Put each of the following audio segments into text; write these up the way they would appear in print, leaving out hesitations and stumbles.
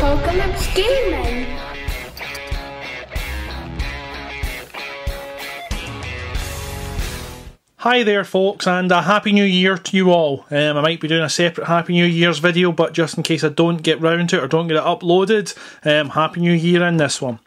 Apocalypse Gaming. Hi there folks, and a Happy New Year to you all. I might be doing a separate Happy New Year's video, but just in case I don't get round to it or don't get it uploaded, Happy New Year in this one.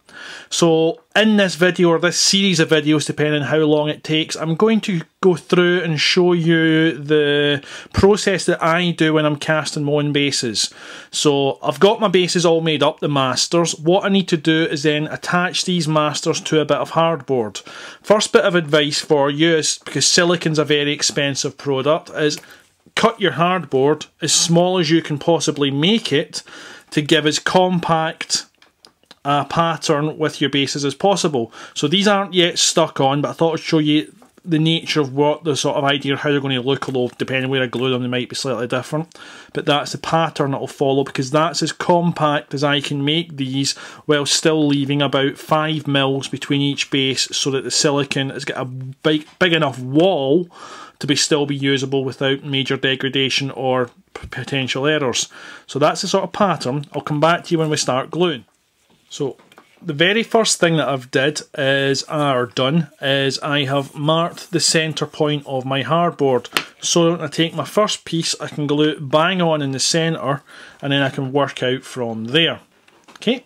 So in this video, or this series of videos, depending on how long it takes, I'm going to go through and show you the process that I do when I'm casting my own bases. So I've got my bases all made up, the masters. What I need to do is then attach these masters to a bit of hardboard. First bit of advice for you is, because silicone's a very expensive product, is cut your hardboard as small as you can possibly make it to give as compact a pattern with your bases as possible. So these aren't yet stuck on, but I thought I'd show you the nature of what the sort of idea of how they're going to look, although depending where I glue them they might be slightly different. But that's the pattern that will follow, because that's as compact as I can make these while still leaving about 5 mils between each base, so that the silicone has got a big enough wall to still be usable without major degradation or potential errors. So that's the sort of pattern. I'll come back to you when we start gluing. So the very first thing that I've done is I have marked the centre point of my hardboard. So when I take my first piece, I can glue it bang on in the centre, and then I can work out from there. Okay.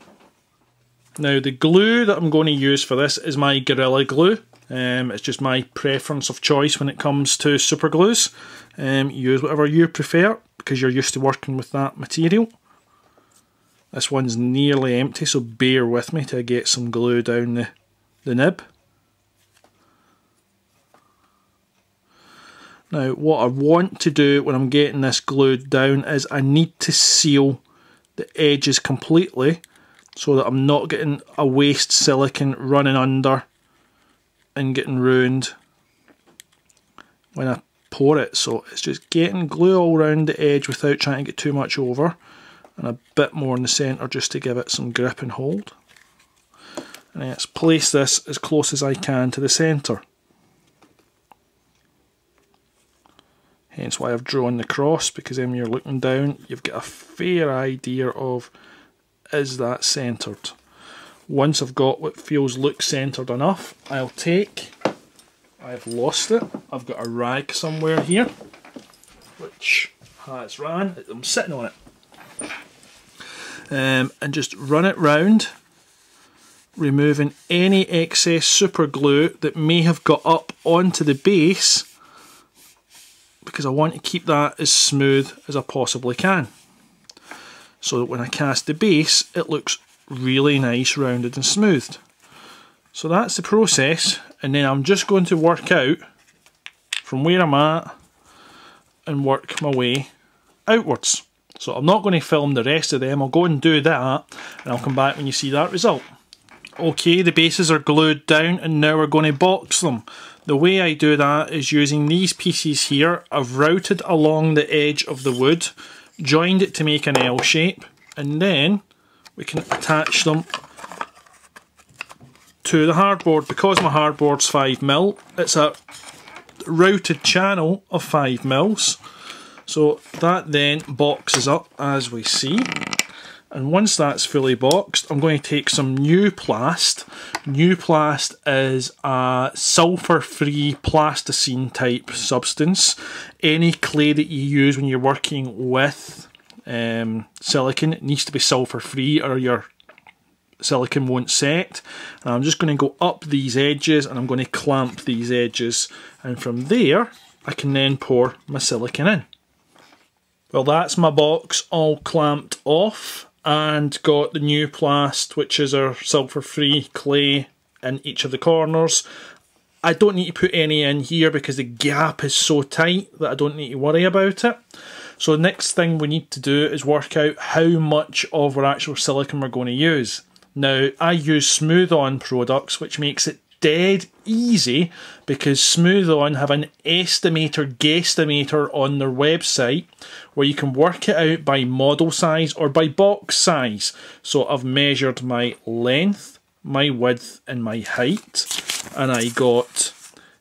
Now the glue that I'm going to use for this is my Gorilla Glue. It's just my preference of choice when it comes to super glues. Use whatever you prefer, because you're used to working with that material. This one's nearly empty, so bear with me till I get some glue down the nib. Now what I want to do when I'm getting this glued down is I need to seal the edges completely, so that I'm not getting a waste silicone running under and getting ruined when I pour it. So it's just getting glue all around the edge without trying to get too much over, and a bit more in the centre just to give it some grip and hold. And then let's place this as close as I can to the centre. Hence why I've drawn the cross, because then when you're looking down you've got a fair idea of, is that centred. Once I've got what looks centred enough, I've lost it, I've got a rag somewhere here which has ran, I'm sitting on it. And just run it round, removing any excess super glue that may have got up onto the base, because I want to keep that as smooth as I possibly can, so that when I cast the base it looks really nice, rounded and smoothed. So that's the process, and then I'm just going to work out from where I'm at and work my way outwards. So I'm not going to film the rest of them, I'll go and do that and I'll come back when you see that result. Okay, the bases are glued down and now we're going to box them. The way I do that is using these pieces here. I've routed along the edge of the wood, joined it to make an L shape, and then we can attach them to the hardboard. Because my hardboard's 5mm, it's a routed channel of 5 mils. So that then boxes up as we see, and once that's fully boxed I'm going to take some new Plast. New Plast is a sulphur free plasticine type substance. Any clay that you use when you're working with silicone, it needs to be sulphur free or your silicone won't set. And I'm just going to go up these edges and I'm going to clamp these edges, and from there I can then pour my silicone in. Well, that's my box all clamped off and got the new Plast, which is our sulphur free clay, in each of the corners. I don't need to put any in here because the gap is so tight that I don't need to worry about it. So the next thing we need to do is work out how much of our actual silicone we're going to use. Now I use Smooth On products, which makes it dead easy, because Smooth On have an estimator guesstimator on their website where you can work it out by model size or by box size. So I've measured my length, my width and my height, and I got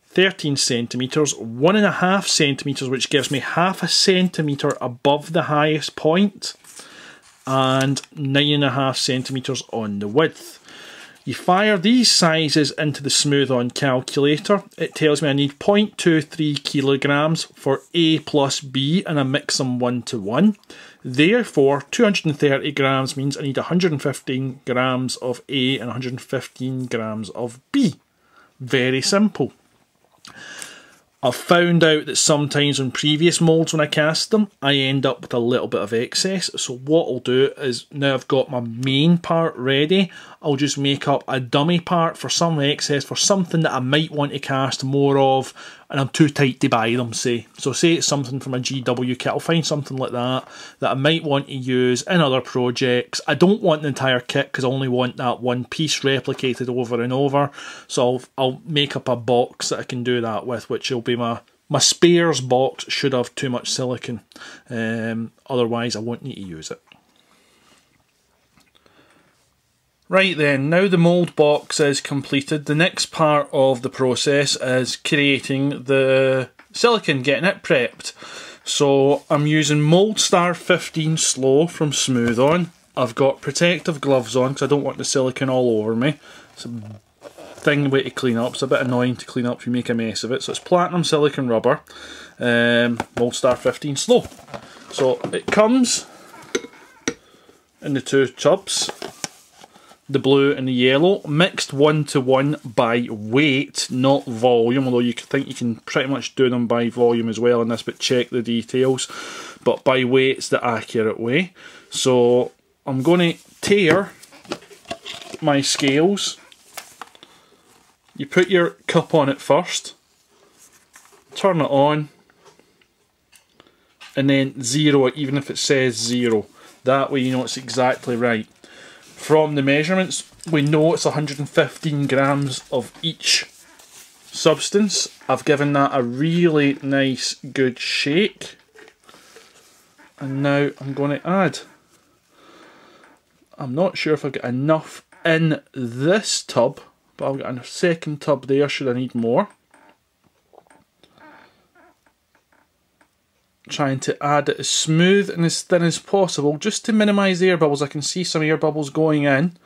13 centimetres, 1.5 centimetres, which gives me 0.5 centimetre above the highest point, and 9.5 centimetres on the width. You fire these sizes into the smooth on calculator. It tells me I need 0.23 kilograms for A plus B, and I mix them 1 to 1. Therefore, 230 grams means I need 115 grams of A and 115 grams of B. Very simple. I've found out that sometimes on previous moulds when I cast them, I end up with a little bit of excess. So what I'll do is, now I've got my main part ready, I'll just make up a dummy part for some excess, for something that I might want to cast more of, and I'm too tight to buy them, say. So say it's something from a GW kit, I'll find something like that I might want to use in other projects. I don't want the entire kit because I only want that one piece replicated over and over. So I'll make up a box that I can do that with, which will be my spares box. Should have too much silicone. Otherwise I won't need to use it. Right then, now the mould box is completed, the next part of the process is creating the silicone, getting it prepped. So I'm using Mould Star 15 Slow from Smooth On. I've got protective gloves on because I don't want the silicone all over me. It's a thing way to clean up, it's a bit annoying to clean up if you make a mess of it. So it's platinum silicone rubber, Mould Star 15 Slow. So it comes in the two tubs, the blue and the yellow, mixed 1 to 1 by weight, not volume, although you think you can pretty much do them by volume as well in this, but check the details. But by weight's the accurate way. So I'm going to tare my scales. You put your cup on it first, turn it on, and then zero it, even if it says 0. That way you know it's exactly right. From the measurements, we know it's 115 grams of each substance. I've given that a really nice good shake. And now I'm going to add. I'm not sure if I've got enough in this tub, but I've got a second tub there should I need more. Trying to add it as smooth and as thin as possible just to minimise the air bubbles. I can see some air bubbles going in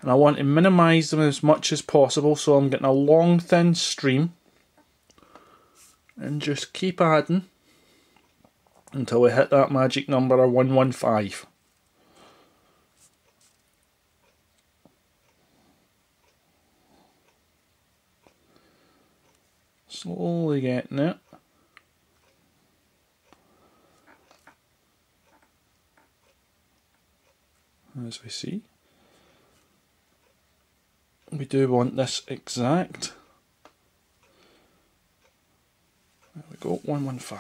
and I want to minimise them as much as possible, so I'm getting a long thin stream and just keep adding until we hit that magic number of 115. Slowly getting it. As we see, we do want this exact. There we go, 115.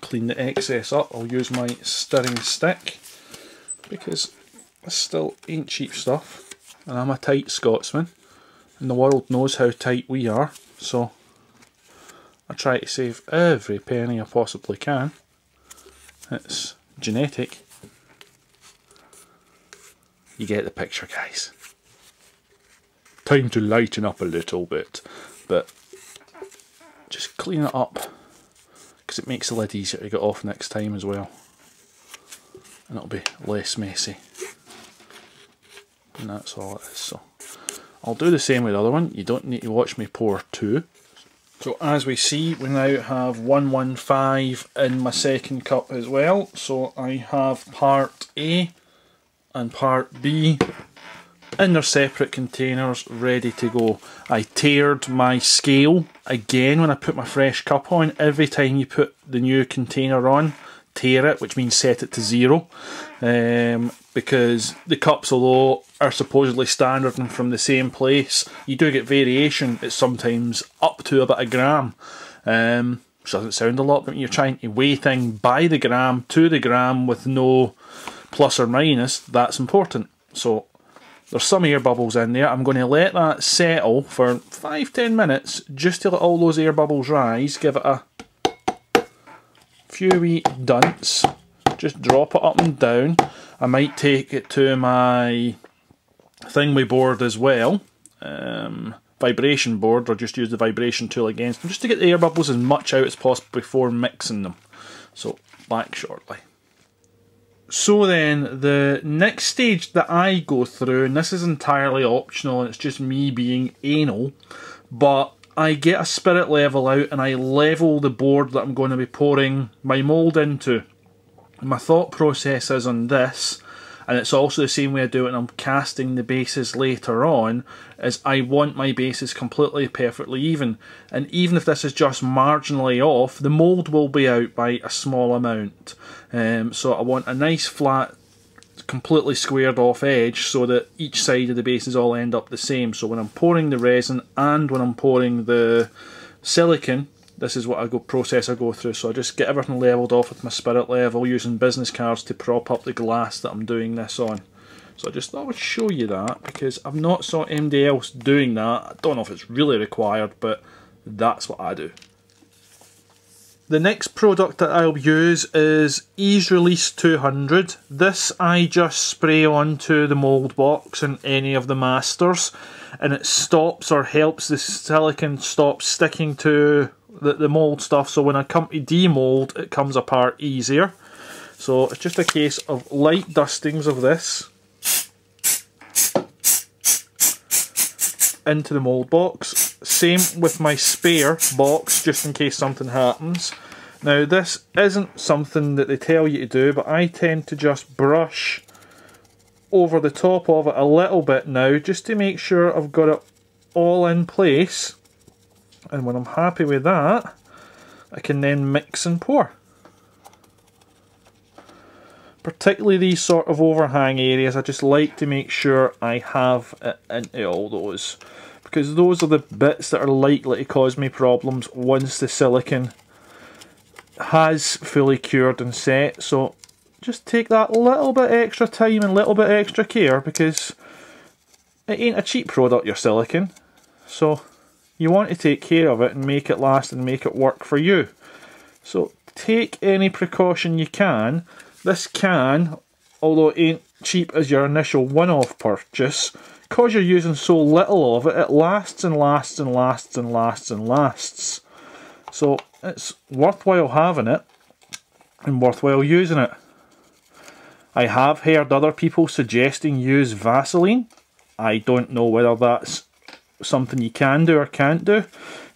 Clean the excess up. I'll use my stirring stick because this still ain't cheap stuff, and I'm a tight Scotsman and the world knows how tight we are, so I try to save every penny I possibly can. It's genetic. You get the picture, guys. Time to lighten up a little bit, but just clean it up because it makes the lid easier to get off next time as well, and it'll be less messy. And that's all it is. So I'll do the same with the other one. You don't need to watch me pour two. So as we see, we now have 115 in my second cup as well. So I have part A and part B in their separate containers ready to go. I tared my scale again when I put my fresh cup on. Every time you put the new container on, tare it, which means set it to 0. Because the cups, although are supposedly standard and from the same place, you do get variation. It's sometimes up to about a gram. Which doesn't sound a lot, but when you're trying to weigh things by the gram to the gram with no plus or minus, that's important. So there's some air bubbles in there. I'm going to let that settle for 5-10 minutes just to let all those air bubbles rise. Give it a few wee dunts. Just drop it up and down. I might take it to my thingy board as well, vibration board, or just use the vibration tool against them, just to get the air bubbles as much out as possible before mixing them. So back shortly. So then, the next stage that I go through, and this is entirely optional and it's just me being anal, but I get a spirit level out and I level the board that I'm going to be pouring my mould into. And my thought process is on this, and it's also the same way I do it when I'm casting the bases later on, is I want my bases completely perfectly even. And even if this is just marginally off, the mould will be out by a small amount. So I want a nice flat, completely squared off edge so that each side of the bases all end up the same. So when I'm pouring the resin and when I'm pouring the silicone, this is what process I go through. So I just get everything levelled off with my spirit level, using business cards to prop up the glass that I'm doing this on. So I just thought I would show you that, because I've not saw anybody else doing that. I don't know if it's really required, but that's what I do. The next product that I'll use is Ease Release 200. This I just spray onto the mould box and any of the masters, and it stops or helps the silicone stop sticking to the mould stuff, so when I come to demould it comes apart easier. So it's just a case of light dustings of this into the mould box. Same with my spare box, just in case something happens. Now this isn't something that they tell you to do, but I tend to just brush over the top of it a little bit now, just to make sure I've got it all in place. And when I'm happy with that, I can then mix and pour. Particularly these sort of overhang areas, I just like to make sure I have it into all those, because those are the bits that are likely to cause me problems once the silicone has fully cured and set. So just take that little bit extra time and little bit extra care, because it ain't a cheap product, your silicone. So you want to take care of it and make it last and make it work for you. So take any precaution you can. This can, although it ain't cheap as your initial one-off purchase, because you're using so little of it, it lasts and lasts and lasts and lasts and lasts. So it's worthwhile having it and worthwhile using it. I have heard other people suggesting use Vaseline. I don't know whether that's something you can do or can't do.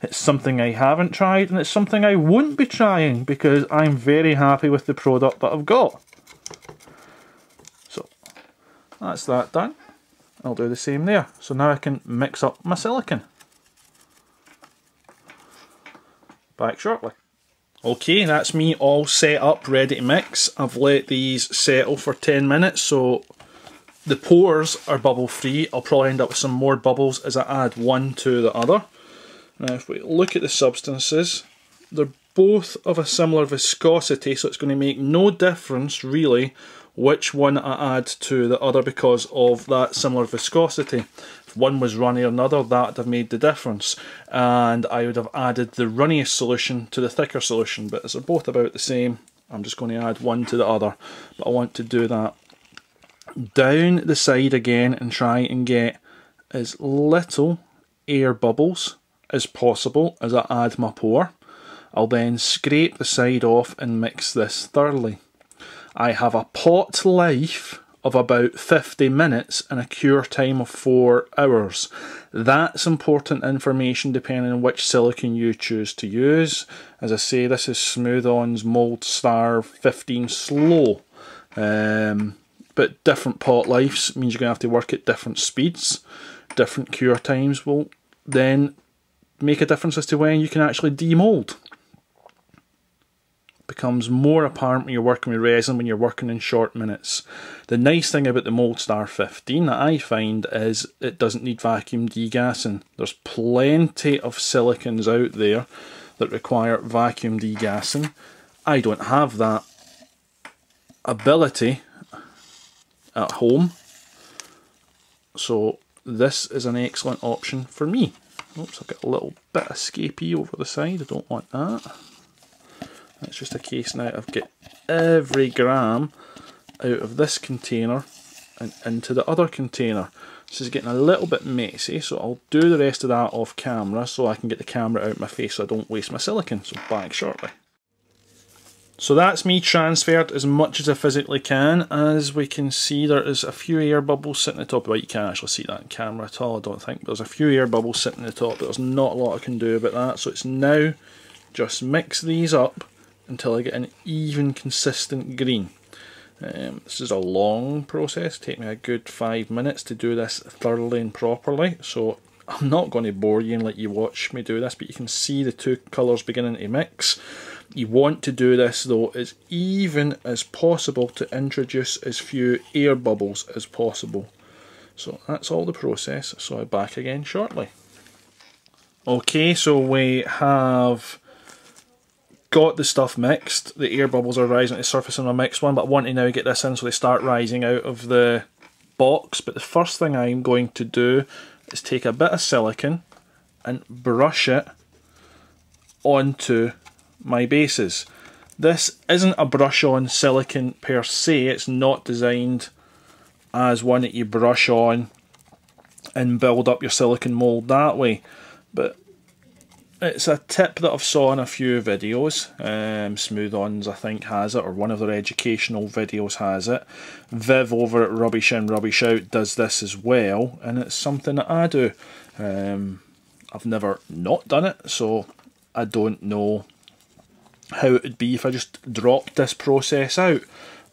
It's something I haven't tried, and it's something I won't be trying, because I'm very happy with the product that I've got. So that's that done. I'll do the same there. So now I can mix up my silicone. Back shortly. Okay, that's me all set up, ready to mix. I've let these settle for 10 minutes, so the pores are bubble free. I'll probably end up with some more bubbles as I add one to the other. Now if we look at the substances, they're both of a similar viscosity, so it's going to make no difference really which one I add to the other because of that similar viscosity. If one was runnier than another, that would have made the difference, and I would have added the runniest solution to the thicker solution, but as they're both about the same, I'm just going to add one to the other. But I want to do that down the side again and try and get as little air bubbles as possible as I add my pour. I'll then scrape the side off and mix this thoroughly. I have a pot life of about 50 minutes and a cure time of 4 hours. That's important information depending on which silicone you choose to use. As I say, this is Smooth On's Mould Star 15 Slow. But different pot lives means you're going to have to work at different speeds. Different cure times will then make a difference as to when you can actually demould. Becomes more apparent when you're working with resin, when you're working in short minutes. The nice thing about the Mould Star 15 that I find is it doesn't need vacuum degassing. There's plenty of silicones out there that require vacuum degassing. I don't have that ability at home, so this is an excellent option for me. Oops, I've got a little bit of escapee over the side, I don't want that. It's just a case now of get every gram out of this container and into the other container. This is getting a little bit messy, so I'll do the rest of that off camera so I can get the camera out of my face so I don't waste my silicone. So back shortly. So that's me transferred as much as I physically can. As we can see, there is a few air bubbles sitting at the top. Well, you can't actually see that in camera at all, I don't think. But there's a few air bubbles sitting at the top, but there's not a lot I can do about that. So it's now just mix these up until I get an even, consistent green. This is a long process, take me a good 5 minutes to do this thoroughly and properly, so I'm not going to bore you and let you watch me do this, but you can see the two colours beginning to mix. You want to do this though as even as possible to introduce as few air bubbles as possible. So that's all the process, so I'll be back again shortly. Okay, so we have got the stuff mixed. The air bubbles are rising to the surface on a mixed one, but I want to now get this in so they start rising out of the box. But the first thing I'm going to do is take a bit of silicone and brush it onto my bases. This isn't a brush on silicone per se, it's not designed as one that you brush on and build up your silicone mould that way, but it's a tip that I've saw in a few videos. Smooth Ons I think has it, or one of their educational videos has it. Viv over at Rubbish In Rubbish Out does this as well, and it's something that I do. I've never not done it, so I don't know how it would be if I just dropped this process out,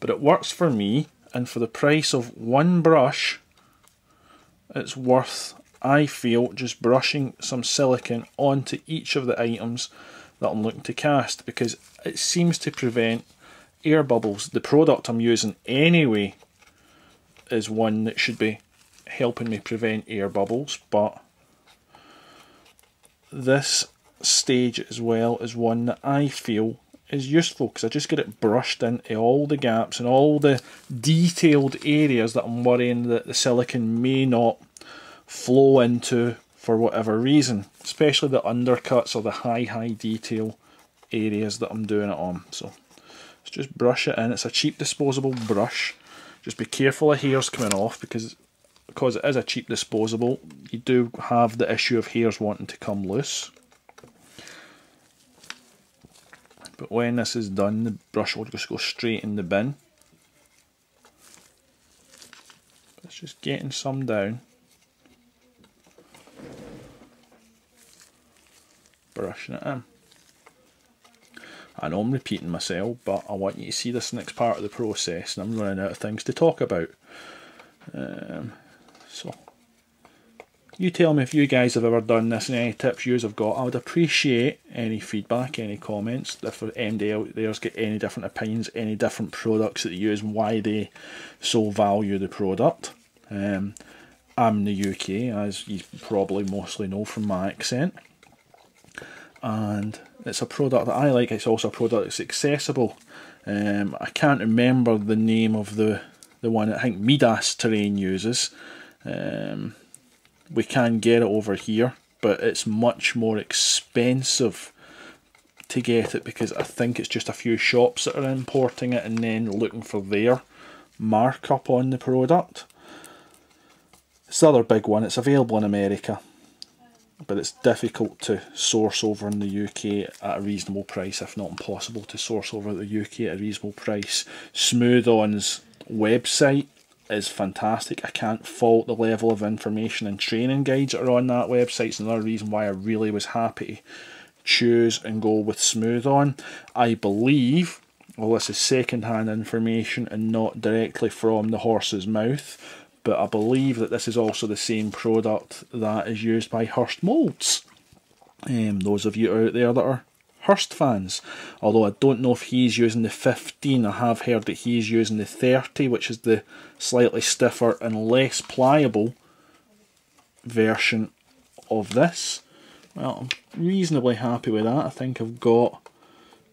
but it works for me, and for the price of one brush it's worth, I feel, just brushing some silicone onto each of the items that I'm looking to cast, because it seems to prevent air bubbles. The product I'm using anyway is one that should be helping me prevent air bubbles, but this stage as well is one that I feel is useful because I just get it brushed into all the gaps and all the detailed areas that I'm worrying that the silicone may not flow into for whatever reason, especially the undercuts or the high detail areas that I'm doing it on. So let's just brush it in. It's a cheap disposable brush. Just be careful of hairs coming off, because it is a cheap disposable, you do have the issue of hairs wanting to come loose. But when this is done, the brush will just go straight in the bin. It's just getting some down. Brushing it in. I know I'm repeating myself, but I want you to see this next part of the process, and I'm running out of things to talk about. So you tell me if you guys have ever done this and any tips you have got. I would appreciate any feedback, any comments. If anybody out there's got any different opinions, any different products that they use and why they so value the product. I'm in the UK, as you probably mostly know from my accent, and it's a product that I like. It's also a product that's accessible. I can't remember the name of the one that I think Midas Terrain uses. We can get it over here, but it's much more expensive to get it because I think it's just a few shops that are importing it and then looking for their markup on the product. It's the other big one. It's available in America, but it's difficult to source over in the UK at a reasonable price, if not impossible to source over the UK at a reasonable price. Smooth On's website is fantastic. I can't fault the level of information and training guides that are on that website. It's another reason why I really was happy to choose and go with Smooth On. I believe, well, this is second-hand information and not directly from the horse's mouth, but I believe that this is also the same product that is used by Hurst Moulds. Those of you out there that are Hurst fans, although I don't know if he's using the 15, I have heard that he's using the 30, which is the slightly stiffer and less pliable version of this. Well, I'm reasonably happy with that. I think I've got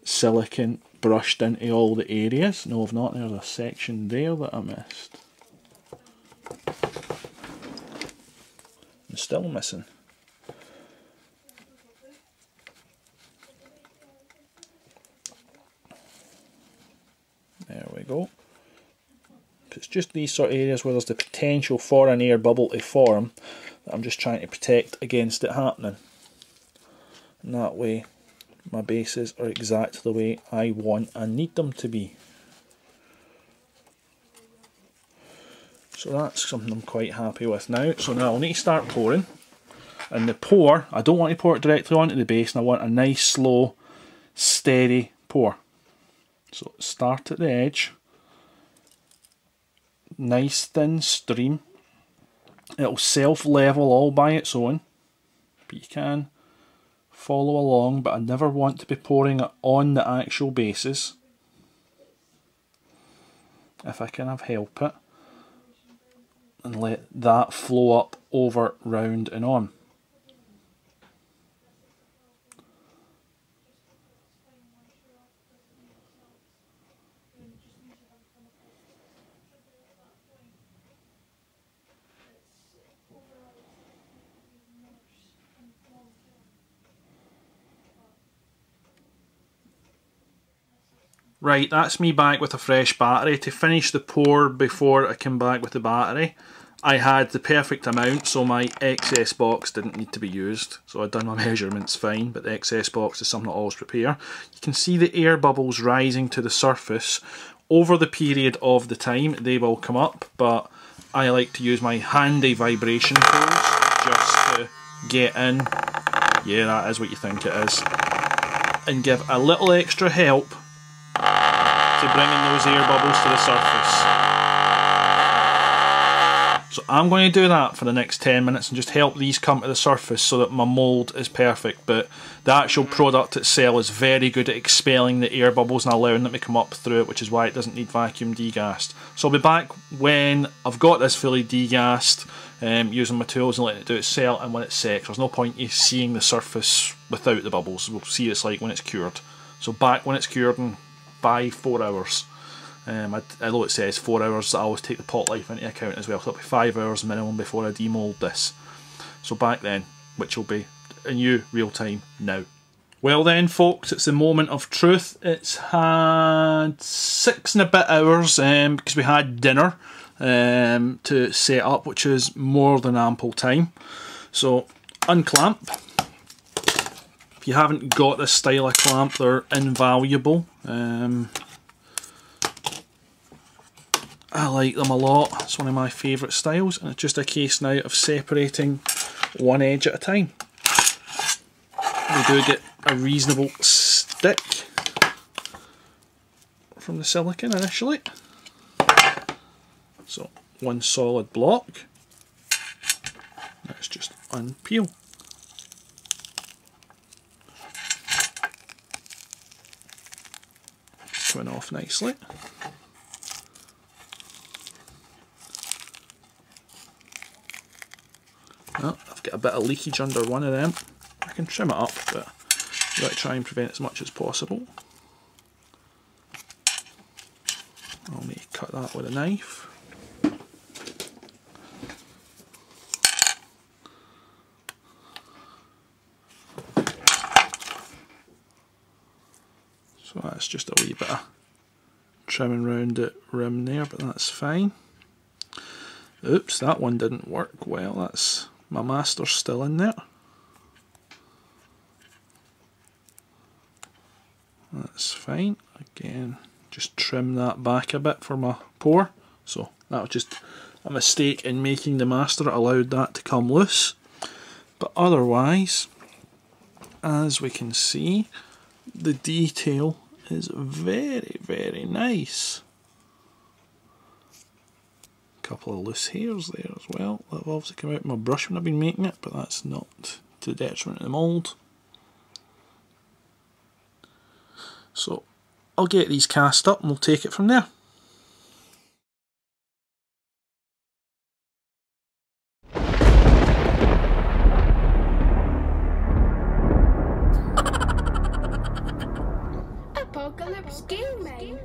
silicone brushed into all the areas. No, I've not. There's a section there that I missed. I'm still missing. There we go. It's just these sort of areas where there's the potential for an air bubble to form that I'm just trying to protect against it happening. And that way my bases are exactly the way I want and need them to be. So that's something I'm quite happy with now. So now I'll need to start pouring. And the pour, I don't want to pour it directly onto the base, and I want a nice, slow, steady pour. So start at the edge. Nice thin stream. It'll self-level all by its own. But you can follow along, but I never want to be pouring it on the actual bases. If I can help it. And let that flow up, over, round and on. Right, that's me back with a fresh battery. To finish the pour before I came back with the battery, I had the perfect amount, so my excess box didn't need to be used. So I'd done my measurements fine, but the excess box is something I always prepare. You can see the air bubbles rising to the surface. Over the period of the time, they will come up, but I like to use my handy vibration tools just to get in. Yeah, that is what you think it is. And give a little extra help to bringing those air bubbles to the surface. So I'm going to do that for the next 10 minutes and just help these come to the surface so that my mould is perfect, but the actual product itself is very good at expelling the air bubbles and allowing them to come up through it, which is why it doesn't need vacuum degassed. So I'll be back when I've got this fully degassed, using my tools and letting it do its cell, and when it's set. There's no point in seeing the surface without the bubbles. We'll see what it's like when it's cured. So back when it's cured in by 4 hours. Although it says 4 hours, I always take the pot life into account as well, so it'll be 5 hours minimum before I demould this. So back then, which will be in you real time now. Well then folks, it's the moment of truth. It's had 6 and a bit hours because we had dinner to set up, which is more than ample time. So unclamp. If you haven't got this style of clamp, they're invaluable. I like them a lot. It's one of my favourite styles, and it's just a case now of separating one edge at a time. We do get a reasonable stick from the silicone initially. So one solid block. Let's just unpeel. Coming off nicely. Oh, I've got a bit of leakage under one of them. I can trim it up, but I've got to try and prevent as much as possible. I'll need to cut that with a knife. So that's just a wee bit of trimming around the rim there, but that's fine. Oops, that one didn't work well. That's my master's still in there. That's fine. Again, just trim that back a bit for my pour. So that was just a mistake in making the master. It allowed that to come loose. But otherwise, as we can see, the detail is very, very nice. Couple of loose hairs there as well that have obviously come out in my brush when I've been making it, but that's not to the detriment of the mould. So I'll get these cast up and we'll take it from there. Apocalypse Gaming.